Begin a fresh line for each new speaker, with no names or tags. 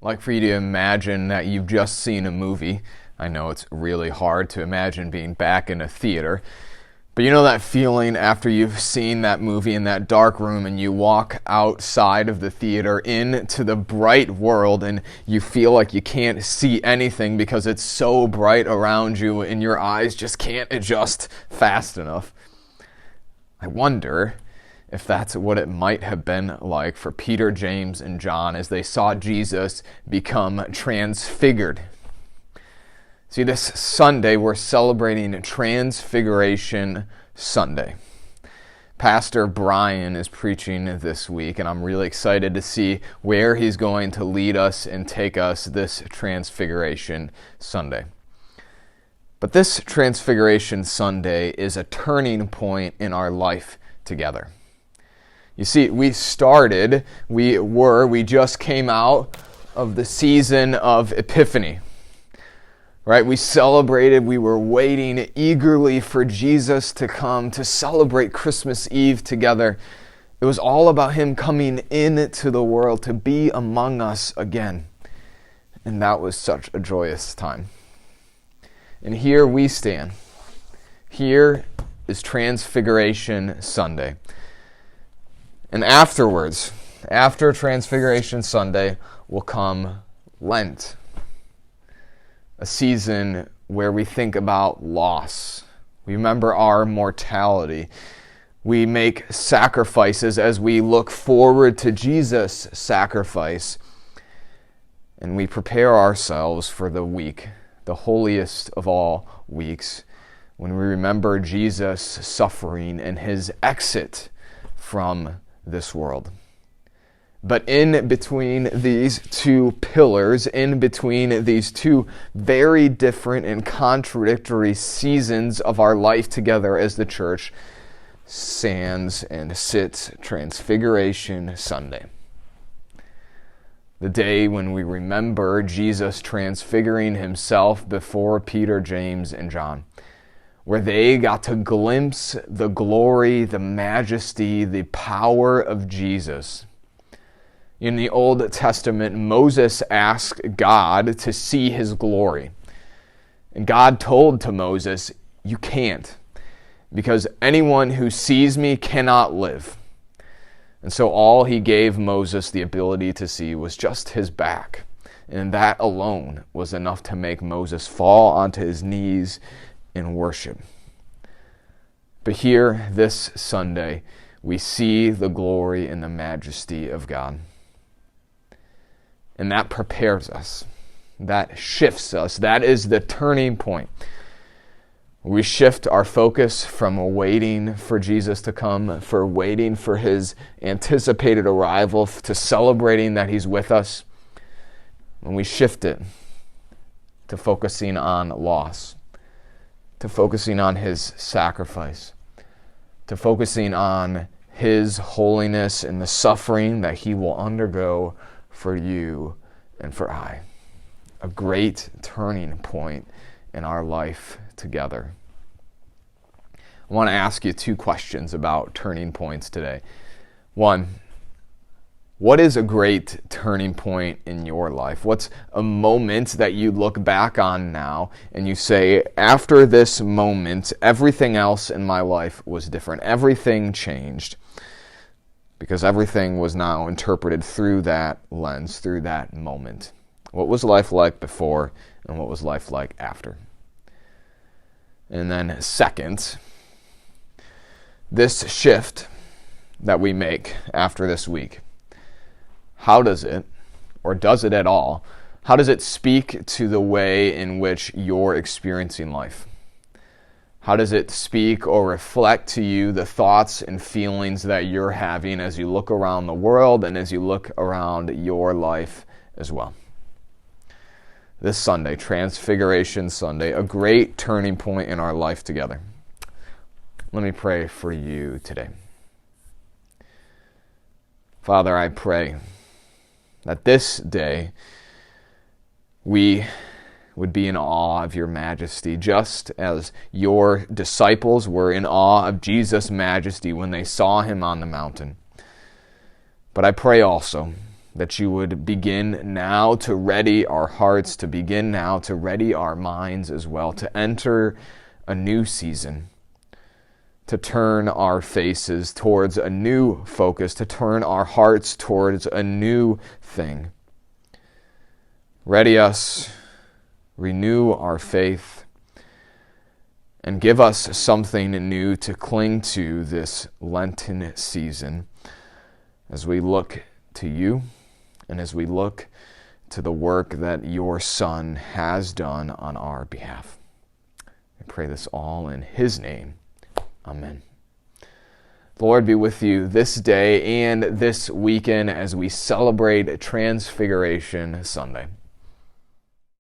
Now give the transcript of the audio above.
I'd like for you to imagine that you've just seen a movie. I know it's really hard to imagine being back in a theater, but you know that feeling after you've seen that movie in that dark room and you walk outside of the theater into the bright world and you feel like you can't see anything because it's so bright around you and your eyes just can't adjust fast enough. I wonder if that's what it might have been like for Peter, James, and John as they saw Jesus become transfigured. See, this Sunday we're celebrating Transfiguration Sunday. Pastor Brian is preaching this week, and I'm really excited to see where he's going to lead us and take us this Transfiguration Sunday. But this Transfiguration Sunday is a turning point in our life together. You see, we just came out of the season of Epiphany, right? We celebrated, we were waiting eagerly for Jesus to come to celebrate Christmas Eve together. It was all about him coming into the world to be among us again. And that was such a joyous time. And here we stand. Here is Transfiguration Sunday. And afterwards, after Transfiguration Sunday, will come Lent, a season where we think about loss. We remember our mortality. We make sacrifices as we look forward to Jesus' sacrifice. And we prepare ourselves for the week, the holiest of all weeks, when we remember Jesus' suffering and his exit from this world. But in between these two pillars, in between these two very different and contradictory seasons of our life together as the church, stands and sits Transfiguration Sunday. The day when we remember Jesus transfiguring himself before Peter, James, and John, where they got to glimpse the glory, the majesty, the power of Jesus. In the Old Testament, Moses asked God to see his glory. And God told to Moses, "You can't, because anyone who sees me cannot live." And so all he gave Moses the ability to see was just his back. And that alone was enough to make Moses fall onto his knees in worship. But here, this Sunday, we see the glory and the majesty of God. And that prepares us. That shifts us. That is the turning point. We shift our focus from waiting for Jesus to come, for waiting for his anticipated arrival, to celebrating that he's with us. And we shift it to focusing on loss, to focusing on his sacrifice, to focusing on his holiness and the suffering that he will undergo for you and for I. A great turning point in our life together. I want to ask you two questions about turning points today. One, what is a great turning point in your life? What's a moment that you look back on now and you say, after this moment, everything else in my life was different. Everything changed because everything was now interpreted through that lens, through that moment. What was life like before and what was life like after? And then second, this shift that we make after this week, how does it, or does it at all, how does it speak to the way in which you're experiencing life? How does it speak or reflect to you the thoughts and feelings that you're having as you look around the world and as you look around your life as well? This Sunday, Transfiguration Sunday, a great turning point in our life together. Let me pray for you today. Father, I pray that this day we would be in awe of your majesty, just as your disciples were in awe of Jesus' majesty when they saw him on the mountain. But I pray also that you would begin now to ready our hearts, to begin now to ready our minds as well, to enter a new season, to turn our faces towards a new focus, to turn our hearts towards a new thing. Ready us, renew our faith, and give us something new to cling to this Lenten season as we look to you and as we look to the work that your Son has done on our behalf. I pray this all in his name. Amen. The Lord be with you this day and this weekend as we celebrate Transfiguration Sunday.